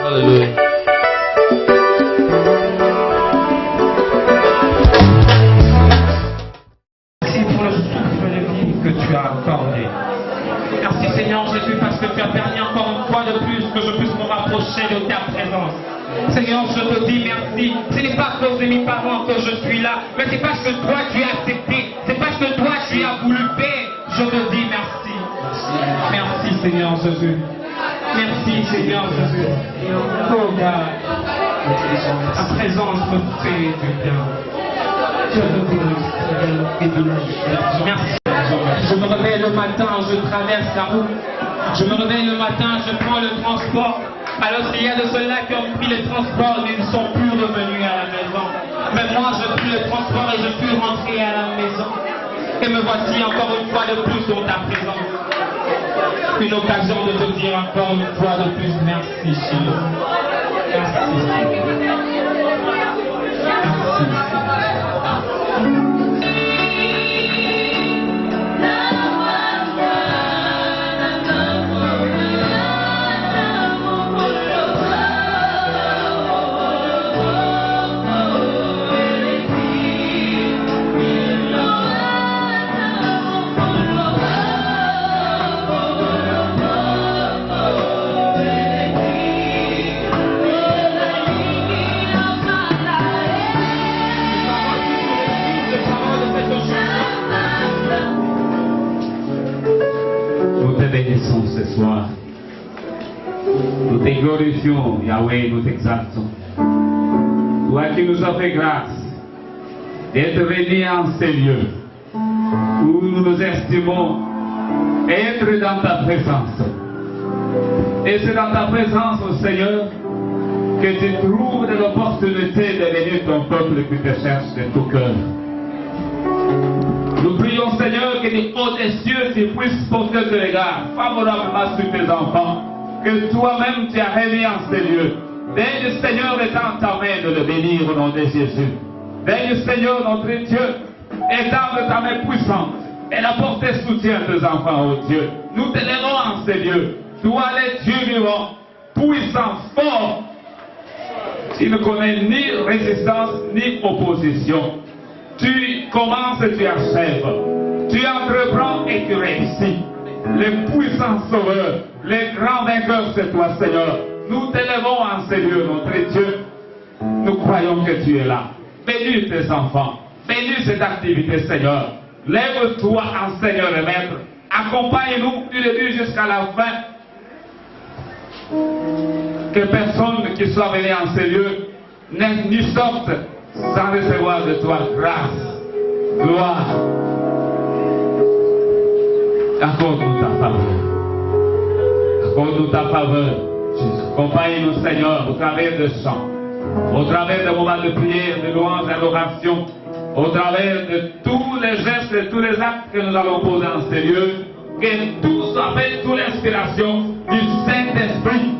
Alléluia. Merci pour le souffle de vie que tu as accordé. Merci Seigneur Jésus parce que tu as permis encore une fois de plus que je puisse me rapprocher de ta présence. Seigneur, je te dis merci. Ce n'est pas à cause de mes parents que je suis là, mais c'est parce que toi tu as accepté. C'est parce que toi tu as voulu faire. Je te dis merci. Merci Seigneur Jésus. Merci Seigneur Jésus. Oh God, ta présence me fait du bien. Je te dis merci. Je me réveille le matin, je traverse la route. Je me réveille le matin, je prends le transport. Alors qu'il y a de ceux-là qui ont pris le transport, mais ils ne sont plus revenus à la maison. Mais moi, je pris le transport et je suis rentré à la maison. Et me voici encore une fois de plus dans ta présence. Une occasion de te dire encore une fois de plus merci, Seigneur. Merci, Seigneur. Merci, Seigneur. Ce soir, nous te glorifions, Yahweh, nous t'exaltons. Toi qui nous as fait grâce d'être venus en ces lieux où nous nous estimons être dans ta présence. Et c'est dans ta présence, Seigneur, que tu trouves de l'opportunité de venir ton peuple qui te cherche de tout cœur. Nous prions, Seigneur, que du haut des cieux, tu puisses porter ce regard favorablement sur tes enfants, que toi-même tu as réveillé en ces lieux. Daigne, Seigneur, étendre ta main de le bénir au nom de Jésus. Daigne, Seigneur, notre Dieu, étendre ta main puissante et apporter soutien à tes enfants, oh Dieu. Nous t'élèverons en ces lieux. Toi, les dieux vivants, puissants, forts, qui ne connaît ni résistance ni opposition. Tu commences et tu achèves. Tu entreprends et tu réussis. Les puissants sauveurs, les grands vainqueurs, c'est toi, Seigneur. Nous t'élèvons en ces lieux, notre Dieu. Nous croyons que tu es là. Bénis tes enfants. Bénis cette activité, Seigneur. Lève-toi en Seigneur et Maître. Accompagne-nous du début jusqu'à la fin. Que personne qui soit venu en ces lieux n'y sorte sans recevoir de toi grâce, gloire. Accorde-nous ta faveur. Accorde-nous ta faveur. Accompagne-nous, Seigneur, au travers de chants, au travers de moments de prière, de louange, d'adoration, au travers de tous les gestes et tous les actes que nous allons poser dans ces lieux. Que tout soit fait sous l'inspiration du Saint-Esprit.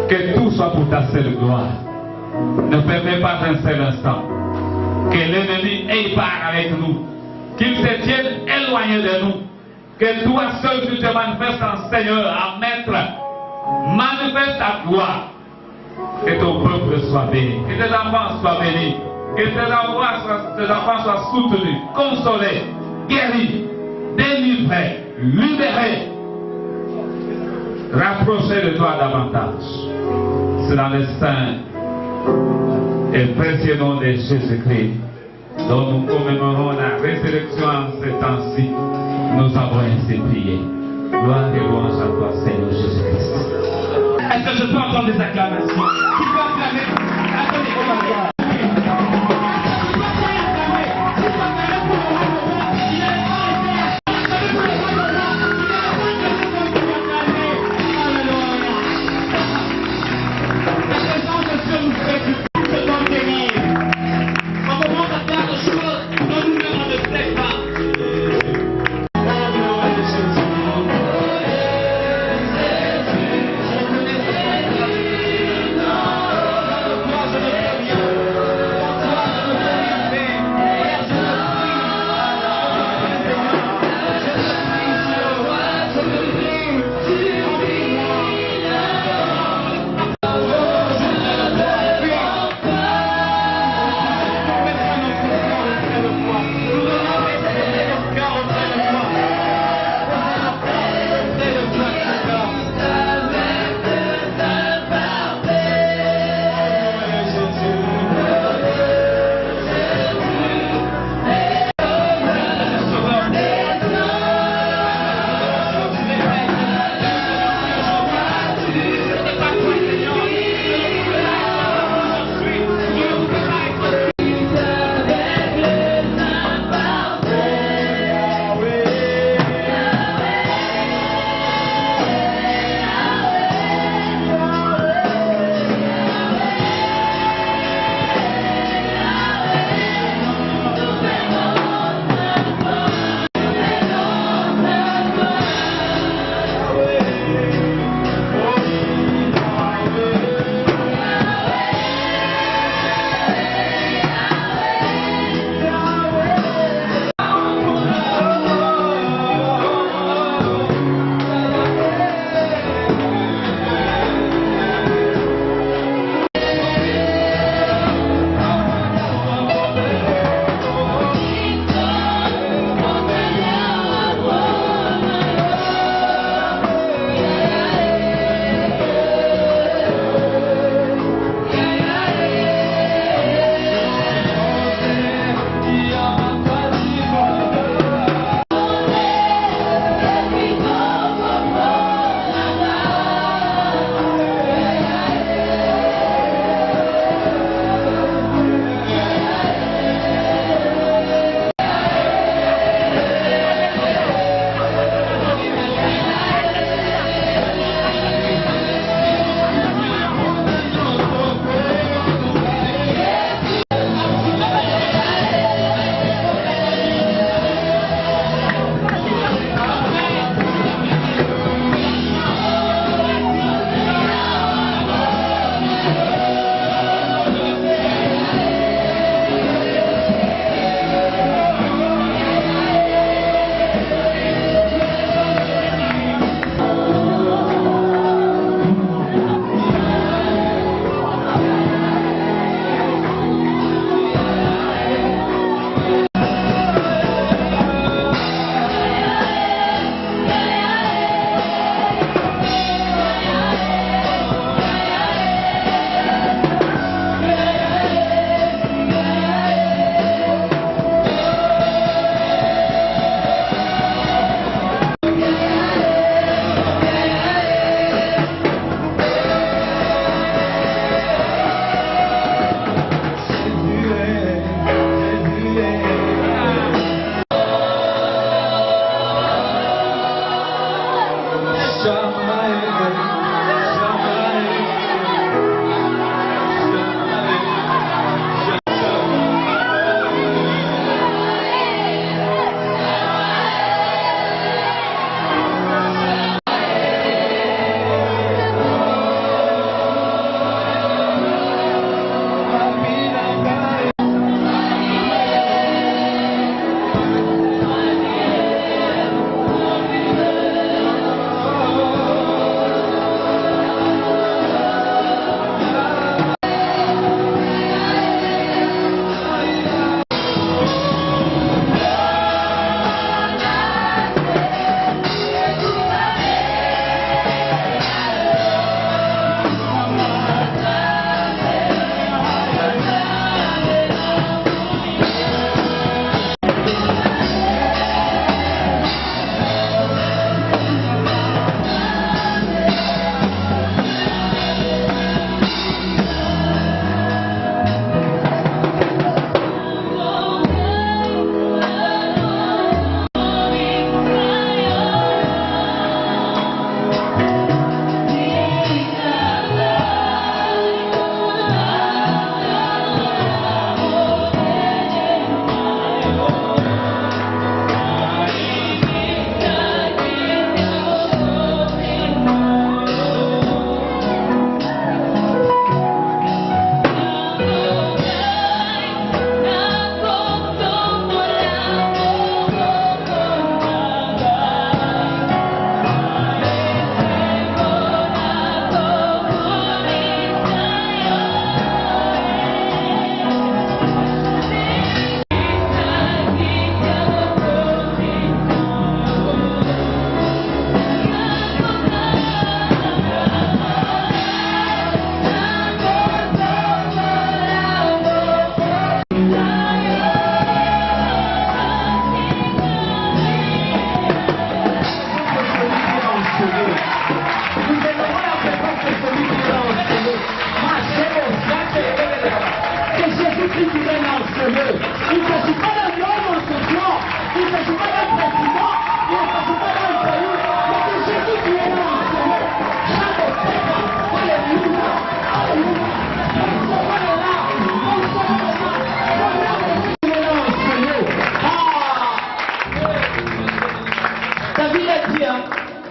Que tout soit pour ta seule gloire. Ne permets pas un seul instant que l'ennemi ait part avec nous, qu'il se tienne éloigné de nous, que toi seul tu te manifestes en Seigneur, à Maître, manifeste ta gloire, que ton peuple soit béni, que tes enfants soient bénis, que tes enfants soient soutenus, consolés, guéris, délivrés, libérés, rapprochés de toi davantage. C'est dans le saint et précieux nom de Jésus-Christ dont nous commémorons la résurrection en ce temps-ci. Nous avons ainsi prié. Gloire et louange à toi, Seigneur Jésus-Christ. Est-ce que je peux entendre des acclamations? Tu peux acclamer? Attendez, on va voir.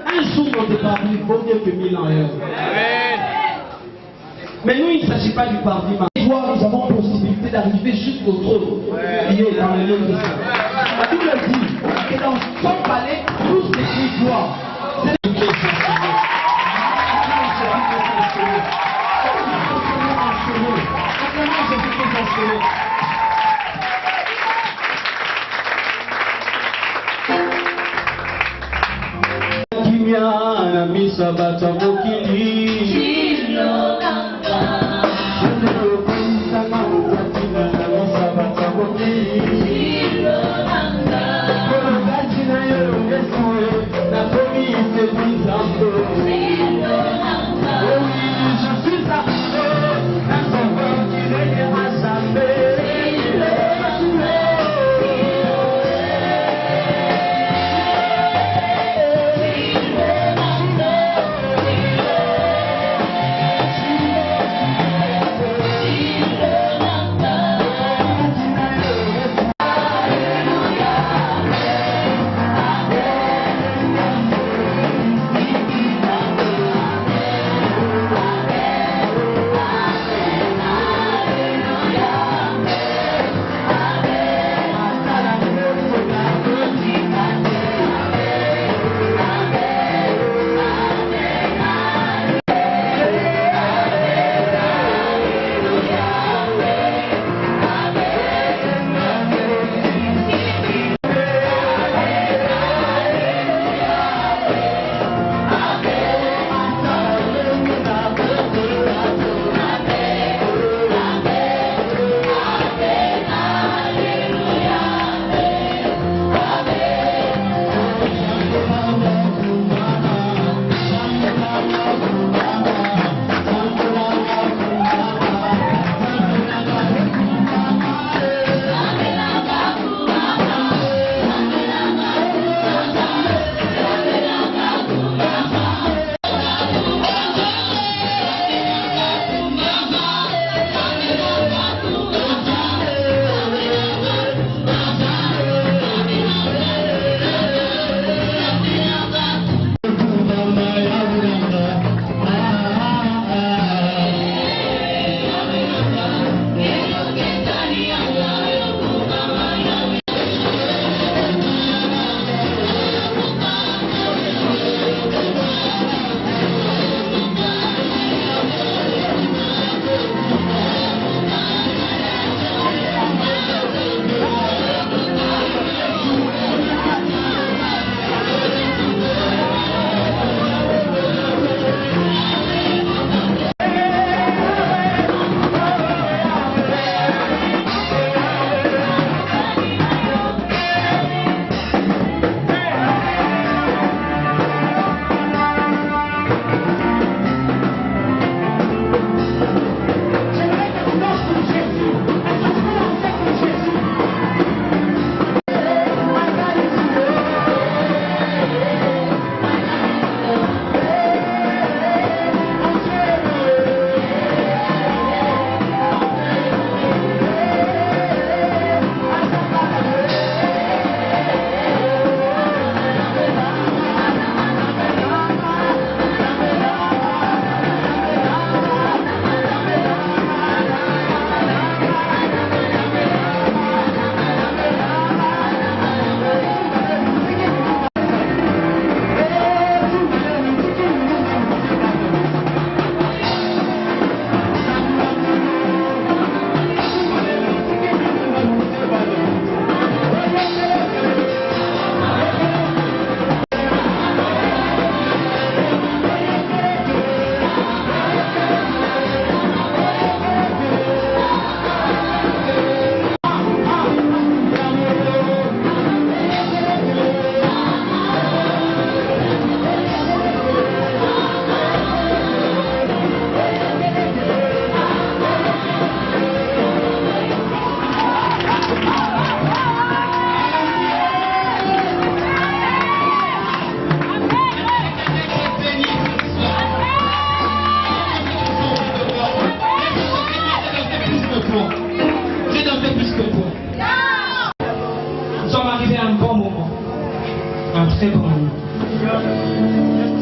un jour dans tes parvis vaut mieux que 1000 ans ailleurs. Mais nous, il ne s'agit pas du parvis. Nous avons possibilité d'arriver jusqu'au trône qui est dans le lieu de ça. La Bible dit que dans son palais, tous les cris gloire. C'est le Dieu Kimia misa bata mokili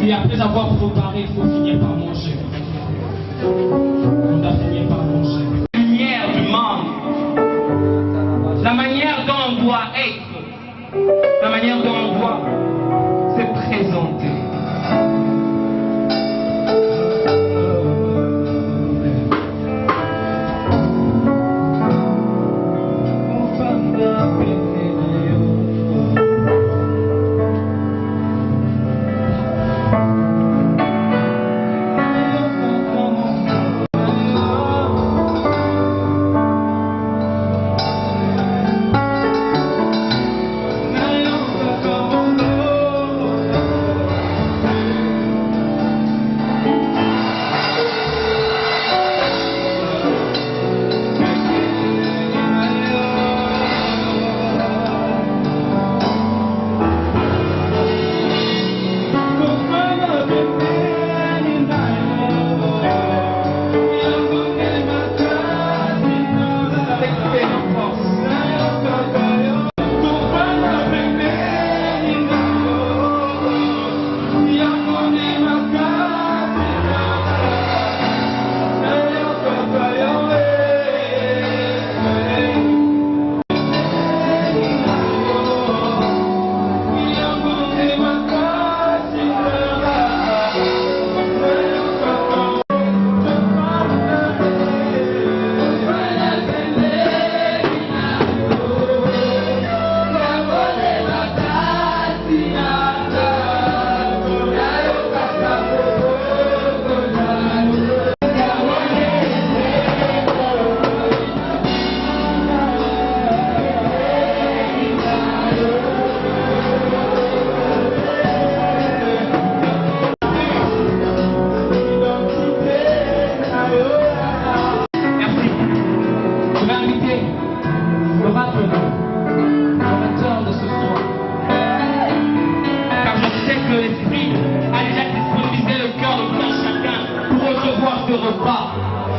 Et après avoir préparé, il faut finir par manger. On doit finir par manger. La lumière du monde, la manière dont on doit être, la manière dont on doit se présenter.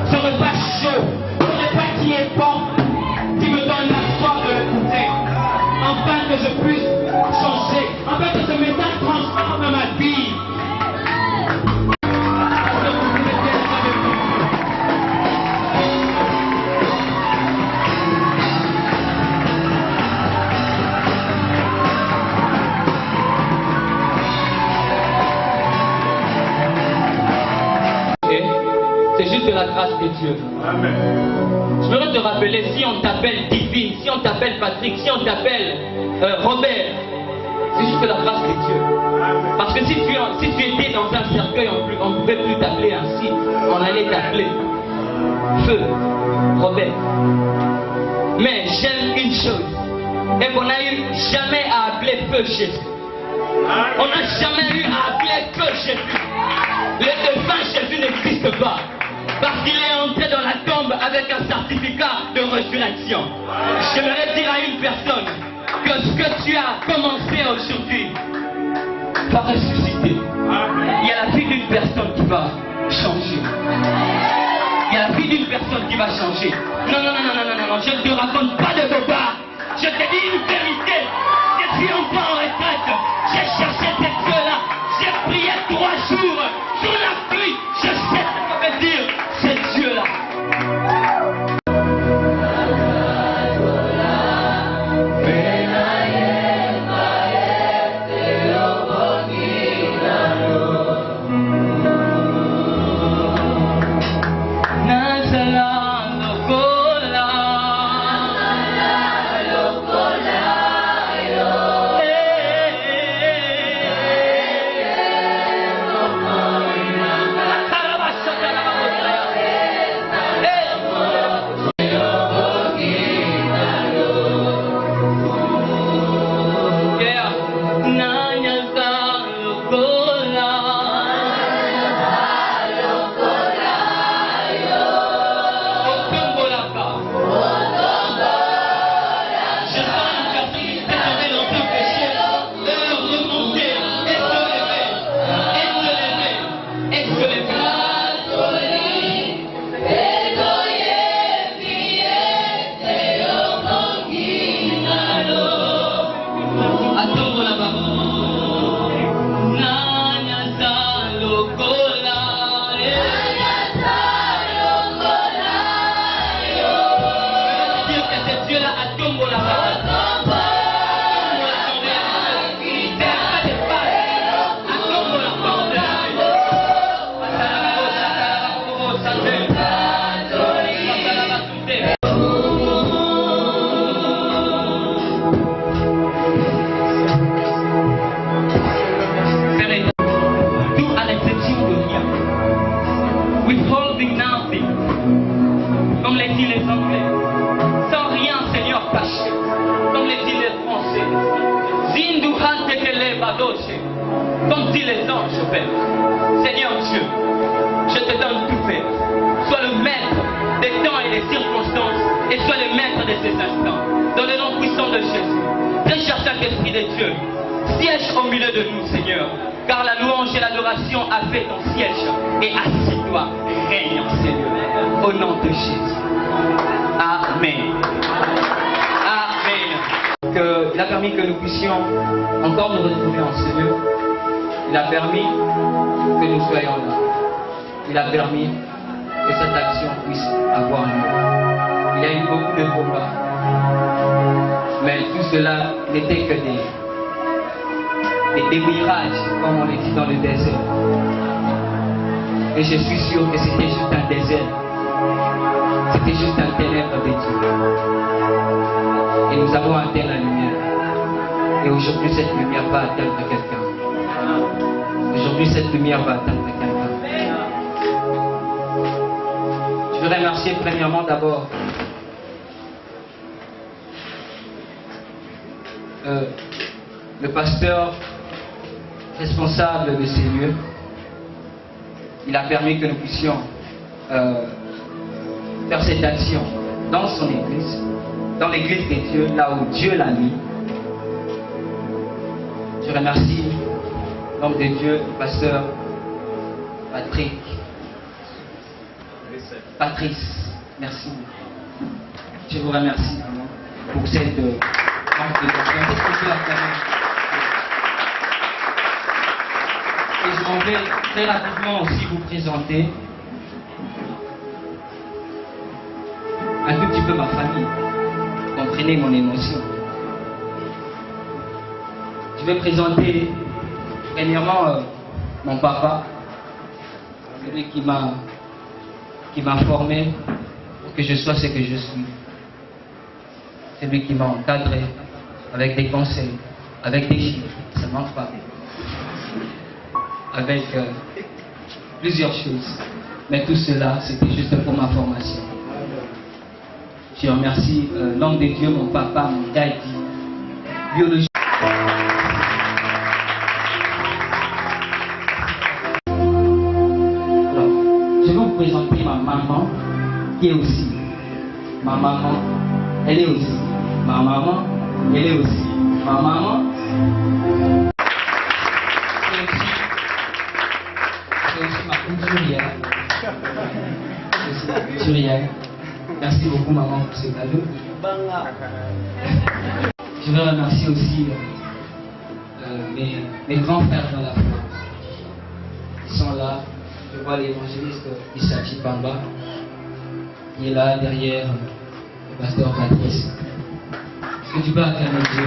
Ce repas chaud, ce repas qui est bon, qui me donne la foi de l'écouter, afin que je puisse changer, afin que ce message transforme ma vie. C'est juste de la grâce de Dieu. Amen. Je voudrais te rappeler, si on t'appelle Divine, si on t'appelle Patrick, si on t'appelle Robert, c'est juste de la grâce de Dieu. Amen. Parce que si tu étais dans un cercueil, on ne pouvait plus t'appeler ainsi. On allait t'appeler Feu, Robert. Mais j'aime une chose, et qu'on n'a eu jamais à appeler Feu Jésus. On n'a jamais eu à appeler Feu Jésus. Le devin Jésus n'existe pas. Parce qu'il est entré dans la tombe avec un certificat de résurrection. J'aimerais dire à une personne que ce que tu as commencé aujourd'hui va ressusciter. Il y a la vie d'une personne qui va changer. Il y a la vie d'une personne qui va changer. Non, non, non, non, non, non, non, je ne te raconte pas de bobards. Je te dis une vérité. Je suis encore en retraite. J'ai cherché cette Dieu-là. J'ai prié 3 jours sous la pluie. Je sais ce que veut dire ce Dieu-là. aussi les anges, Père. Seigneur Dieu, je te donne tout, Père. Sois le maître des temps et des circonstances, et sois le maître de ces instants. Dans le nom puissant de Jésus. Très cher Saint-Esprit de Dieu, siège au milieu de nous, Seigneur. Car la louange et l'adoration a fait ton siège. Et assis-toi, règne, Seigneur. Au nom de Jésus. Amen. Amen. Il a permis que nous puissions encore nous retrouver en ce lieu. Il a permis que nous soyons là. Il a permis que cette action puisse avoir lieu. Il y a eu beaucoup de combats. Mais tout cela n'était que des mirages, comme on le dit dans le désert. Et je suis sûr que c'était juste un désert. C'était juste un ténèbre de Dieu. Et nous avons atteint la lumière. Et aujourd'hui, cette lumière va atteindre quelqu'un. Aujourd'hui, cette lumière va atteindre quelqu'un. Je voudrais remercier premièrement d'abord le pasteur responsable de ces lieux. Il a permis que nous puissions faire cette action dans son église, dans l'église de Dieu, là où Dieu l'a mis. Je remercie l'homme de Dieu, le pasteur Patrice, merci. Je vous remercie vraiment pour cette manque de confiance. Et je m'en vais très rapidement aussi vous présenter un tout petit peu ma famille. Comprenez mon émotion. Je vais présenter premièrement mon papa, celui qui m'a formé pour que je sois ce que je suis. Celui qui m'a encadré avec des conseils, avec des chiffres, ça ne manque pas. Avec plusieurs choses. Mais tout cela, c'était juste pour ma formation. Je remercie l'homme de Dieu, mon papa, mon daddy, biologique. Alors, je vais vous présenter ma maman, qui est aussi ma maman. Elle est aussi ma maman. Elle est aussi ma maman. C'est aussi ma couturière. Couturière. Merci beaucoup maman pour ce cadeau. Je veux remercier aussi mes grands frères dans la foi. Ils sont là. Je vois l'évangéliste Isachi Bamba qui est là derrière le pasteur Patrice. Est-ce que tu peux acclamer Dieu?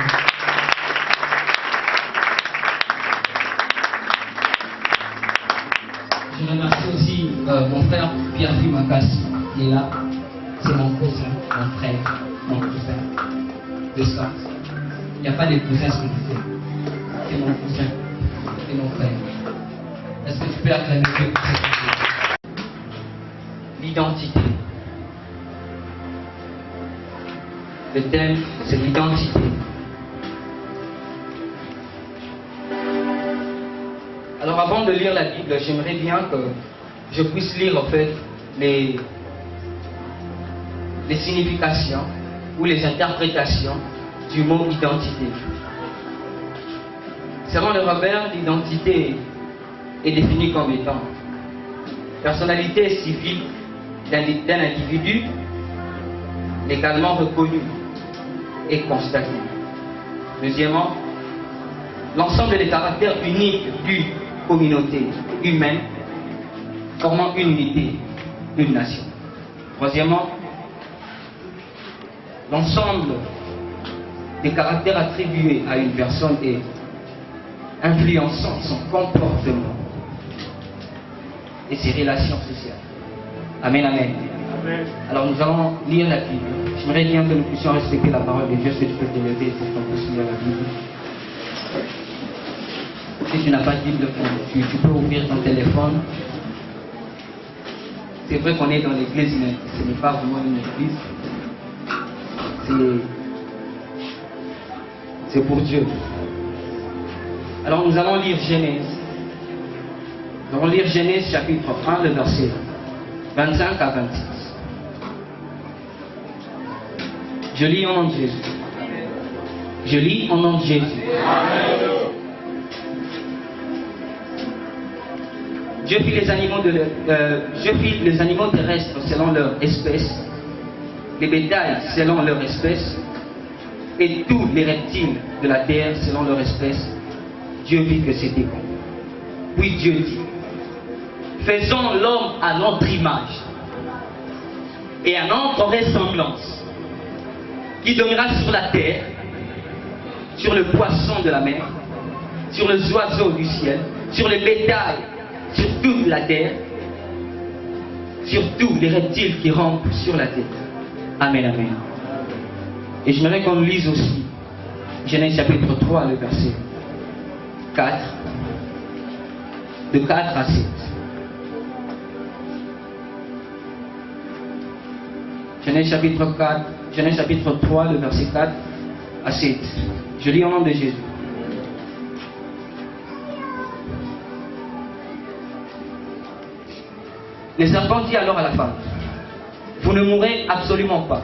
Je remercie aussi mon frère Pierre Fumakassi qui est là. C'est mon cousin, mon frère, mon cousin de sang. Il n'y a pas de cousin spirituel. C'est mon cousin, c'est mon frère. Est-ce que tu peux acclamer Dieu pour cette chose? L'identité. Le thème, c'est l'identité. Alors avant de lire la Bible, j'aimerais bien que je puisse lire en fait les significations ou les interprétations du mot identité. Selon le Robert, l'identité est définie comme étant personnalité civile d'un individu légalement reconnu et constaté. Deuxièmement, l'ensemble des caractères uniques d'une communauté humaine formant une unité d'une nation. Troisièmement, l'ensemble des caractères attribués à une personne et influençant son comportement et ses relations sociales. Amen, amen. Amen. Alors nous allons lire la Bible. J'aimerais bien que nous puissions respecter la parole de Dieu. Est-ce que tu peux te lever pour qu'on puisse lire la Bible? Si tu n'as pas de Bible, tu peux ouvrir ton téléphone. C'est vrai qu'on est dans l'église, mais ce n'est pas vraiment une église. C'est pour Dieu. Alors nous allons lire Genèse Nous allons lire Genèse chapitre 1, le verset 25 à 26. Je lis au nom de Jésus. Je lis au nom de Jésus. Dieu fit les animaux terrestres selon leur espèce, les bétails selon leur espèce, et tous les reptiles de la terre selon leur espèce. Dieu vit que c'était bon. Puis Dieu dit, faisons l'homme à notre image et à notre ressemblance, qui dominera sur la terre, sur le poisson de la mer, sur les oiseaux du ciel, sur les bétails, sur toute la terre, sur tous les reptiles qui rampent sur la terre. Amen, amen. Et j'aimerais qu'on lise aussi Genèse chapitre 3, le verset 4, de 4 à 7. Genèse chapitre 3, le verset 4 à 7. Je lis au nom de Jésus. Le serpent dit alors à la femme, vous ne mourrez absolument pas.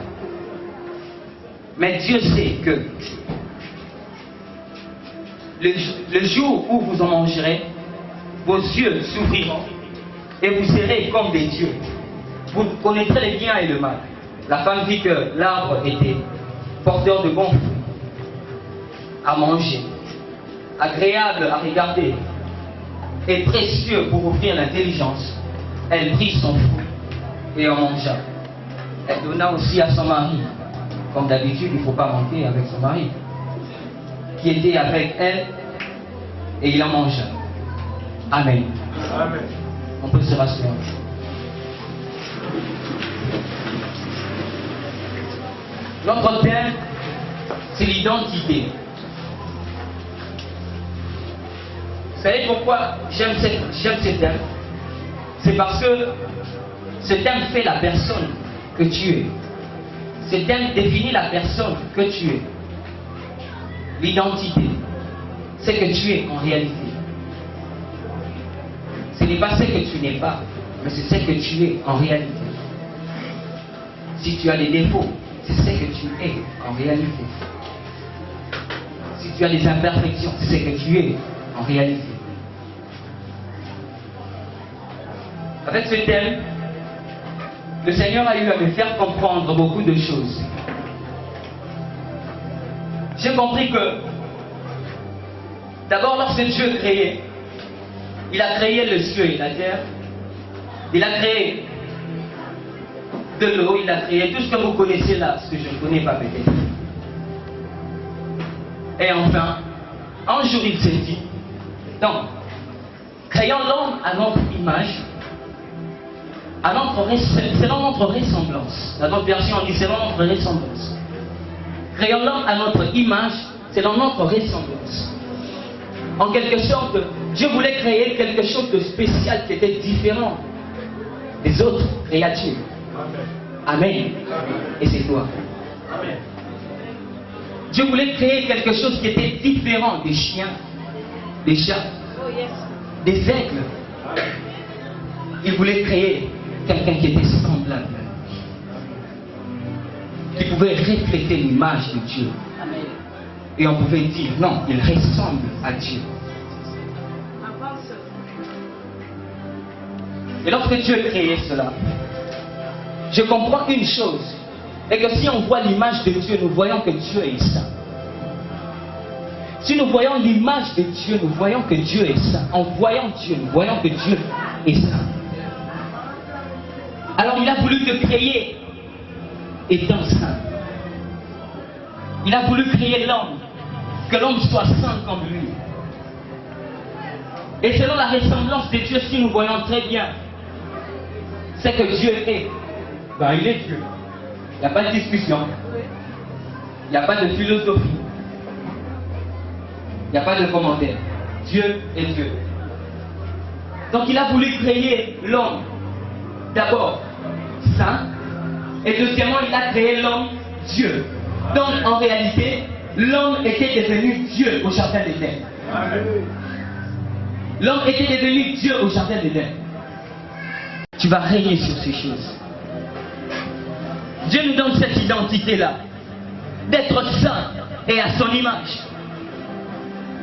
Mais Dieu sait que le jour où vous en mangerez, vos yeux s'ouvriront et vous serez comme des dieux. Vous connaîtrez le bien et le mal. La femme vit que l'arbre était porteur de bons fruits à manger, agréable à regarder et précieux pour ouvrir l'intelligence. Elle prit son fruit et en mangea. Elle donna aussi à son mari. Comme d'habitude, il ne faut pas manquer avec son mari, qui était avec elle, et il en mangea. Amen. Amen. On peut se rassurer. Notre thème, c'est l'identité. Vous savez pourquoi j'aime ce thème? C'est parce que ce thème fait la personne que tu es. Ce thème définit la personne que tu es. L'identité, c'est que tu es en réalité. Ce n'est pas ce que tu n'es pas, mais c'est ce que tu es en réalité. Si tu as des défauts, c'est ce que tu es en réalité. Si tu as des imperfections, c'est ce que tu es en réalité. Avec ce thème, le Seigneur a eu à me faire comprendre beaucoup de choses. J'ai compris que, d'abord, lorsque Dieu créait, il a créé le ciel et la terre, il a créé de l'eau, il a créé tout ce que vous connaissez là, ce que je ne connais pas peut-être. Et enfin, un jour il s'est dit, donc, créons l'homme à notre image, selon notre ressemblance. Dans notre version, on dit selon notre ressemblance. Créons l'homme à notre image, selon notre ressemblance. En quelque sorte, Dieu voulait créer quelque chose de spécial qui était différent des autres créatures. Amen. Amen. Et c'est toi. Amen. Dieu voulait créer quelque chose qui était différent des chiens, des chats, des aigles. Il voulait créer quelqu'un qui était semblable, qui pouvait refléter l'image de Dieu. Amen. Et on pouvait dire, non, il ressemble à Dieu. Et lorsque Dieu a créé cela, je comprends une chose, et que si on voit l'image de Dieu, nous voyons que Dieu est saint. Si nous voyons l'image de Dieu, nous voyons que Dieu est saint. En voyant Dieu, nous voyons que Dieu est saint. Alors il a voulu te créer étant saint. Il a voulu créer l'homme, que l'homme soit saint comme lui. Et selon la ressemblance de Dieu, si nous voyons très bien, c'est que Dieu est. Ben, il est Dieu. Il n'y a pas de discussion. Il n'y a pas de philosophie. Il n'y a pas de commentaire. Dieu est Dieu. Donc il a voulu créer l'homme. D'abord, saint. Et deuxièmement, il a créé l'homme Dieu. Donc en réalité, l'homme était devenu Dieu au jardin d'Éden. L'homme était devenu Dieu au jardin d'Éden. Tu vas régner sur ces choses. Dieu nous donne cette identité-là, d'être saint et à son image,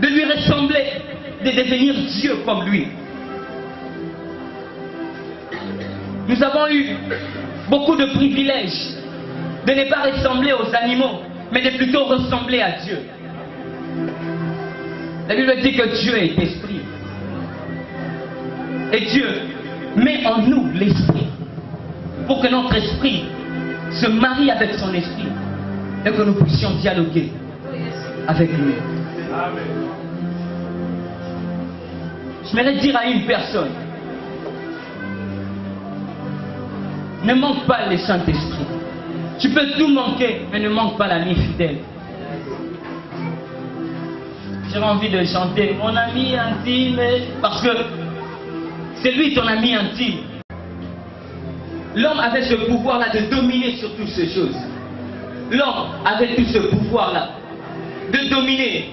de lui ressembler, de devenir Dieu comme lui. Nous avons eu beaucoup de privilèges de ne pas ressembler aux animaux, mais de plutôt ressembler à Dieu. La Bible dit que Dieu est esprit. Et Dieu met en nous l'esprit pour que notre esprit se marie avec son esprit et que nous puissions dialoguer avec lui. Je voudrais dire à une personne, ne manque pas le Saint-Esprit. Tu peux tout manquer, mais ne manque pas l'ami fidèle. J'ai envie de chanter mon ami intime, parce que c'est lui ton ami intime. L'homme avait ce pouvoir-là de dominer sur toutes ces choses. L'homme avait tout ce pouvoir-là de dominer,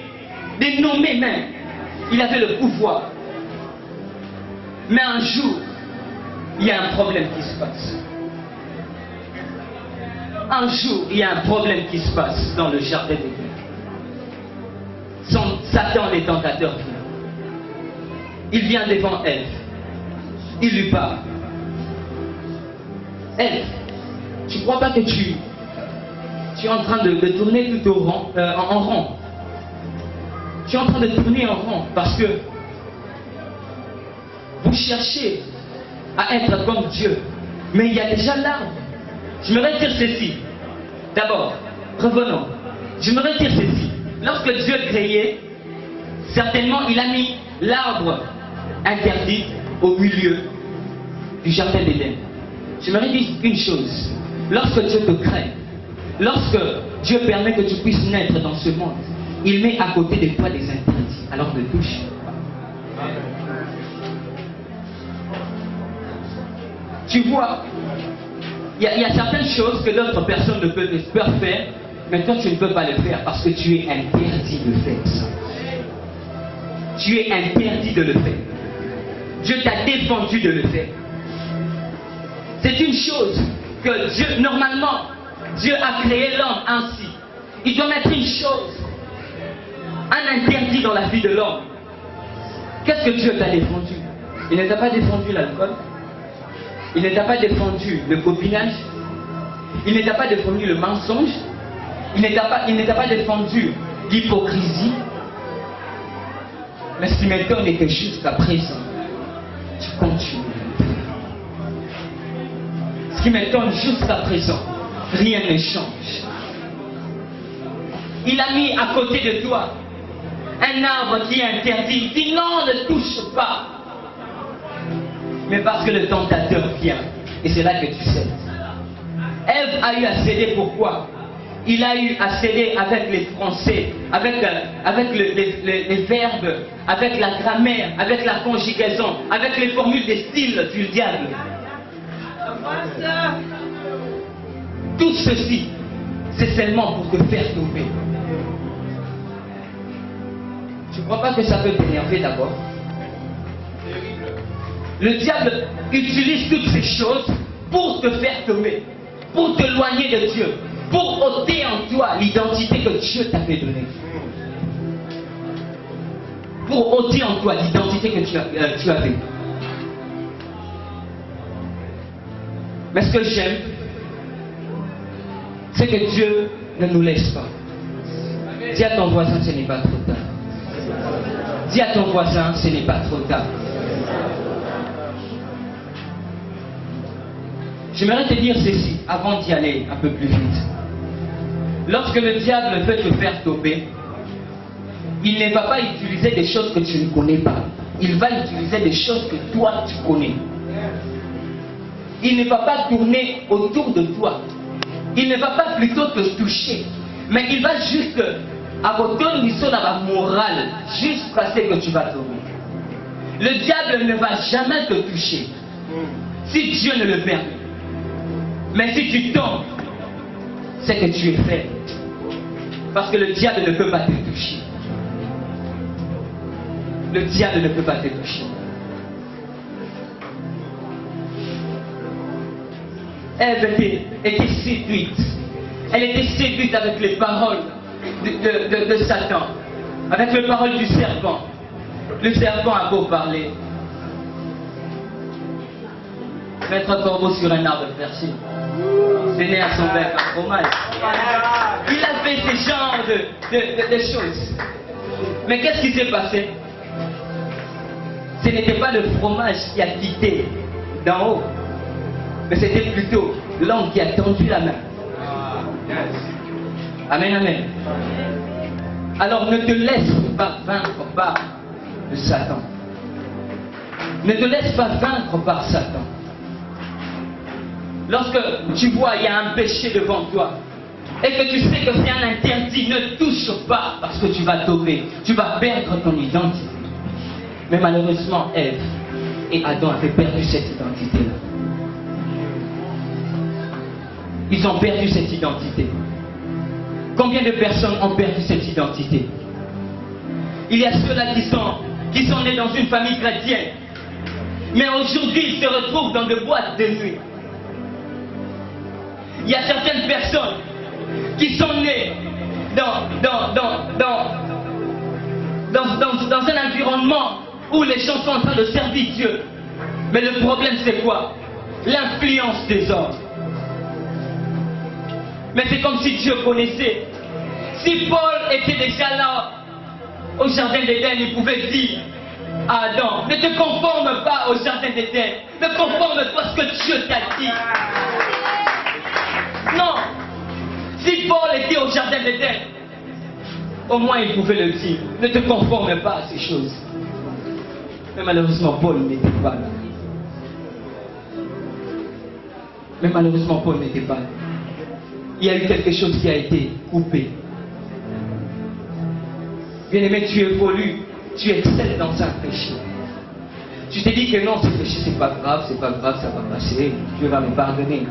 de nommer même. Il avait le pouvoir. Mais un jour, il y a un problème qui se passe. Un jour, il y a un problème qui se passe dans le jardin d'Éden. Satan, le tentateur, vient. Il vient devant Ève. Il lui parle. Ève, tu ne crois pas que tu es en train de tourner tout au rond, en rond. Tu es en train de tourner en rond parce que vous cherchez à être comme Dieu. Mais il y a déjà l'arbre. Je me retire ceci. D'abord, revenons. Je me retire ceci. Lorsque Dieu créait, certainement il a mis l'arbre interdit au milieu du jardin d'Éden. Je me dire une chose. Lorsque Dieu te crée, lorsque Dieu permet que tu puisses naître dans ce monde, il met à côté de toi des interdits. Alors ne touche pas. Tu vois, il y a certaines choses que d'autres personnes ne peuvent faire, mais toi tu ne peux pas le faire parce que tu es interdit de faire ça. Tu es interdit de le faire. Dieu t'a défendu de le faire. C'est une chose que Dieu, normalement, Dieu a créé l'homme ainsi. Il doit mettre une chose, un interdit dans la vie de l'homme. Qu'est-ce que Dieu t'a défendu? Il ne t'a pas défendu l'alcool. Il ne t'a pas défendu le copinage. Il ne t'a pas défendu le mensonge. Il ne t'a pas défendu l'hypocrisie. Mais ce qui m'étonne est que jusqu'à présent, tu continues. Ce qui m'étonne jusqu'à présent, rien ne change. Il a mis à côté de toi un arbre qui est interdit. Il dit non, ne touche pas. Mais parce que le tentateur vient, et c'est là que tu cèdes. Ève a eu à céder, pourquoi? Il a eu à céder avec les français, avec les verbes, avec la grammaire, avec la conjugaison, avec les formules des styles du diable. Tout ceci, c'est seulement pour te faire tomber. Tu ne crois pas que ça peut t'énerver d'abord? Le diable utilise toutes ces choses pour te faire tomber, pour t'éloigner de Dieu, pour ôter en toi l'identité que Dieu t'avait donnée. Pour ôter en toi l'identité que tu avais. Mais ce que j'aime, c'est que Dieu ne nous laisse pas. Dis à ton voisin, ce n'est pas trop tard. Dis à ton voisin, ce n'est pas trop tard. J'aimerais te dire ceci, avant d'y aller un peu plus vite. Lorsque le diable veut te faire tomber, il ne va pas utiliser des choses que tu ne connais pas. Il va utiliser des choses que toi tu connais. Il ne va pas tourner autour de toi. Il ne va pas plutôt te toucher. Mais il va juste avoir une mission dans la morale jusqu'à ce que tu vas tomber. Le diable ne va jamais te toucher. Si Dieu ne le permet. Mais si tu tombes, c'est que tu es faible. Parce que le diable ne peut pas te toucher. le diable ne peut pas te toucher. Ève était séduite. Elle était séduite avec les paroles de Satan, avec les paroles du serpent. Le serpent a beau parler. Mettre un corbeau sur un arbre persil. Donner à son bec un fromage. Il a fait ce genre de choses. Mais qu'est-ce qui s'est passé? Ce n'était pas le fromage qui a quitté d'en haut, mais c'était plutôt l'homme qui a tendu la main. Amen, amen. Alors ne te laisse pas vaincre par Satan. Ne te laisse pas vaincre par Satan. Lorsque tu vois il y a un péché devant toi et que tu sais que c'est un interdit, ne touche pas parce que tu vas tomber, tu vas perdre ton identité. Mais malheureusement, Ève et Adam avaient perdu cette identité-là. Ils ont perdu cette identité. Combien de personnes ont perdu cette identité? Il y a ceux-là qui sont nés dans une famille chrétienne, mais aujourd'hui ils se retrouvent dans des boîtes de nuit. Il y a certaines personnes qui sont nées dans un environnement où les gens sont en train de servir Dieu. Mais le problème c'est quoi? L'influence des hommes. Mais c'est comme si Dieu connaissait. Si Paul était déjà là au jardin d'Éden, il pouvait dire à Adam, ne te conforme pas au jardin d'Éden, ne conforme-toi à ce que Dieu t'a dit. Non. Si Paul était au jardin d'Éden, au moins il pouvait le dire, ne te conforme pas à ces choses. Mais malheureusement Paul n'était pas là. Mais malheureusement Paul n'était pas là. Il y a eu quelque chose qui a été coupé. Bien-aimé, tu évolues, tu excelles dans un péché. Tu te dis que non, ce péché c'est pas grave, ça va passer, Dieu va me pardonner.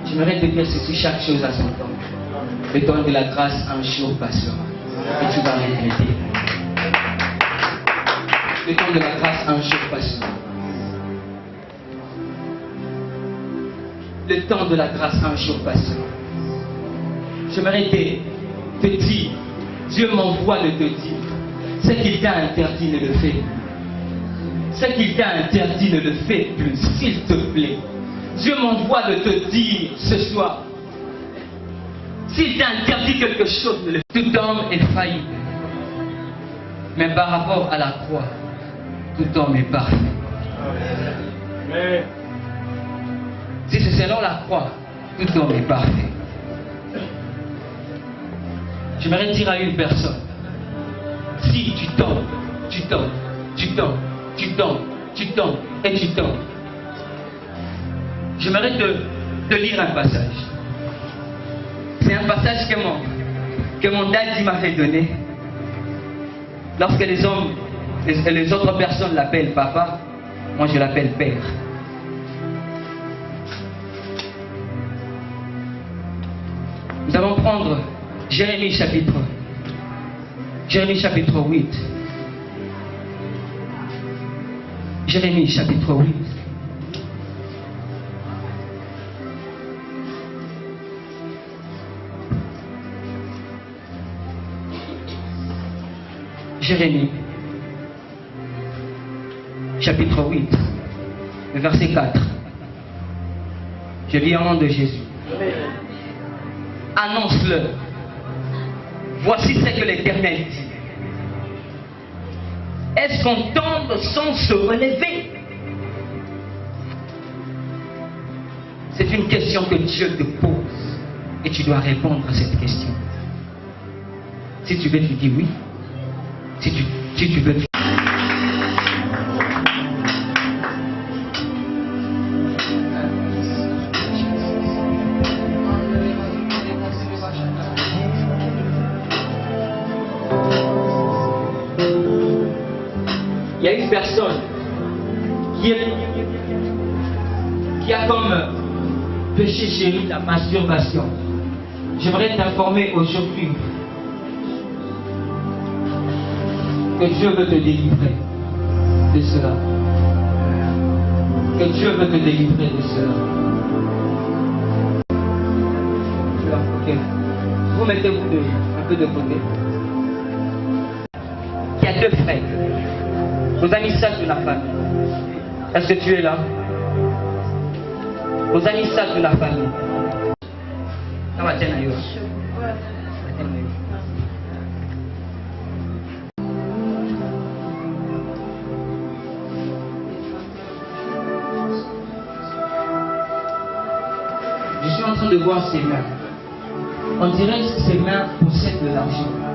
J'aimerais te dire ceci, chaque chose a son temps. Le temps de la grâce un jour passera et tu vas regretter. Le temps de la grâce un jour passera. Le temps de la grâce un jour passera. J'aimerais te dire, Dieu m'envoie de te dire, ce qu'il t'a interdit ne le fais plus. Ce qu'il t'a interdit ne le fais plus, s'il te plaît. Dieu m'envoie de te dire ce soir, s'il t'a interdit quelque chose, ne le fais plus. Tout homme est faillible, mais par rapport à la croix, tout homme est parfait. Si c'est selon la croix, tout homme est parfait. J'aimerais dire à une personne, si tu tombes, tu tombes, tu tombes, tu tombes, tu tombes et tu tombes, j'aimerais te lire un passage. C'est un passage que mon daddy m'avait donné. Lorsque les hommes, les autres personnes l'appellent papa, moi je l'appelle père. Nous allons prendre Jérémie chapitre 8. Jérémie chapitre 8. Jérémie chapitre 8, le verset 4. Je lis au nom de Jésus. Annonce-le. Voici ce que l'Éternel dit. Est-ce qu'on tombe sans se relever? C'est une question que Dieu te pose et tu dois répondre à cette question. Si tu veux, tu dis oui. Si tu veux, il y a une personne qui a comme péché chéri la masturbation. J'aimerais t'informer aujourd'hui que Dieu veut te délivrer de cela. Que Dieu veut te délivrer de cela. Ok. Vous mettez-vous un peu de côté. Il y a deux frères. Vos amis sages de la famille. Est-ce que tu es là? Vos amis sages de la famille. Je suis en train de voir ses mains. On dirait que ses mains possèdent de l'argent.